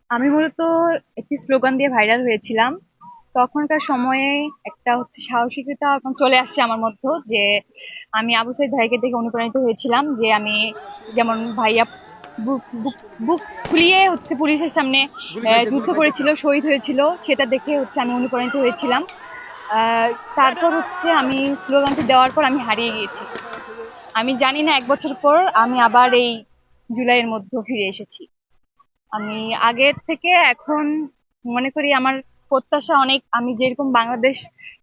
আমি মূলত একটি স্লোগান দিয়ে ভাইরাল হয়েছিলাম। তখনকার সময়ে একটা সাহসিকতা এখন চলে আসছে আমার মধ্যে, যে আমি আবু সাইদ ভাইকে দেখে অনুপ্রাণিত হয়েছিলাম, যে আমি যেমন ভাইয়া বুক বুক বুক ফুলিয়ে পুলিশের সামনে গুলি খাইছে গুলি যুদ্ধ খাইছে তো। করেছিল, শহীদ হয়েছিল, সেটা দেখে আমি অনুপ্রাণিত হয়েছিলাম। তারপর আমি স্লোগানটি দেওয়ার পর আমি হারিয়ে গিয়েছি। আমি জানি না, 1 বছর পর আমি আবার এই জুলাইয়ের মধ্যে ফিরে এসেছি। আমি আগের থেকে এখন মনে করি আমার প্রত্যাশা অনেক। আমি যেরকম বাংলাদেশ,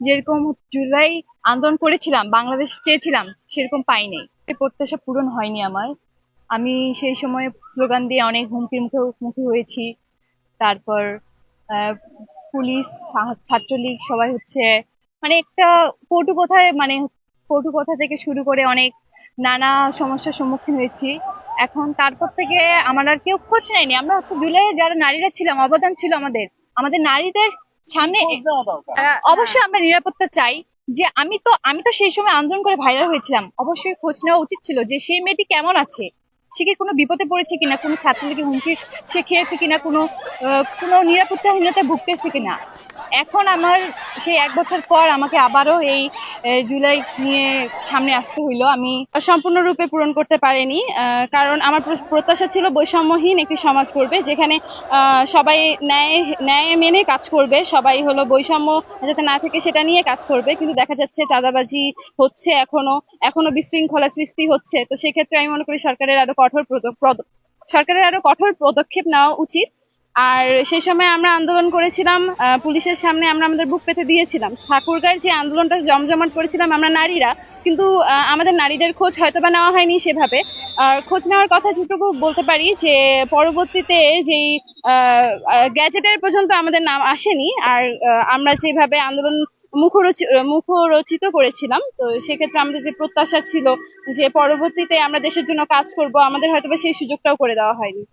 যেরকম জুলাই আন্দোলন করেছিলাম, বাংলাদেশ চেয়েছিলাম, সেরকম পাইনি। এই প্রত্যাশা পূরণ হয়নি আমার। আমি সেই সময় স্লোগান দিয়ে অনেক হুমকির মুখোমুখি হয়েছি। তারপর আহ, পুলিশ, ছাত্রলীগ সবাই মানে একটা কটু কথায়, মানে কটু কথা থেকে শুরু করে অনেক নানা সমস্যার সম্মুখীন হয়েছি। এখন তারপর থেকে আমার আর কেউ খোঁজ নেয়নি। আমরা জুলাইয়ে যারা নারীরা ছিলাম, অবদান ছিল আমাদের, আমাদের নারীদের সামনে অবশ্যই আমরা নিরাপত্তা চাই। যে আমি তো সেই সময় আন্দোলন করে ভাইরাল হয়েছিলাম, অবশ্যই খোঁজ নেওয়া উচিত ছিল যে সেই মেয়েটি কেমন আছে, সে কি কোনো বিপদে পড়েছে কিনা, কোনো ছাত্রলীগের হুমকি সে খেয়েছে কিনা, কোনো নিরাপত্তাহীনতায় ভুগতেছে কিনা। এখন আমার সেই 1 বছর পর আমাকে আবারও এই জুলাই নিয়ে সামনে আসতে হইলো। আমি সম্পূর্ণরূপে পূরণ করতে পারিনি, কারণ আমার প্রত্যাশা ছিল বৈষম্যহীন একটি সমাজ করবে, যেখানে সবাই ন্যায় ন্যায় মেনে কাজ করবে, সবাই হলো বৈষম্য যাতে না থাকে সেটা নিয়ে কাজ করবে। কিন্তু দেখা যাচ্ছে চাঁদাবাজি হচ্ছে, এখনো বিশৃঙ্খলা সৃষ্টি হচ্ছে। তো সেক্ষেত্রে আমি মনে করি সরকারের আরো কঠোর পদক্ষেপ নেওয়া উচিত। আর সেই সময় আমরা আন্দোলন করেছিলাম, পুলিশের সামনে আমরা আমাদের বুক পেতে দিয়েছিলাম। ঠাকুরগাঁয়ের যে আন্দোলনটা জমজমাট করেছিলাম আমরা নারীরা, কিন্তু আমাদের নারীদের খোঁজ হয়তোবা নেওয়া হয়নি সেভাবে। আর খোঁজ নেওয়ার কথা যেটুকু বলতে পারি, যে পরবর্তীতে যেই গ্যাজেটের পর্যন্ত আমাদের নাম আসেনি। আর আমরা যেভাবে আন্দোলন মুখরোচিত করেছিলাম, তো সেক্ষেত্রে আমাদের যে প্রত্যাশা ছিল যে পরবর্তীতে আমরা দেশের জন্য কাজ করব, আমাদের হয়তোবা সেই সুযোগটাও করে দেওয়া হয়নি।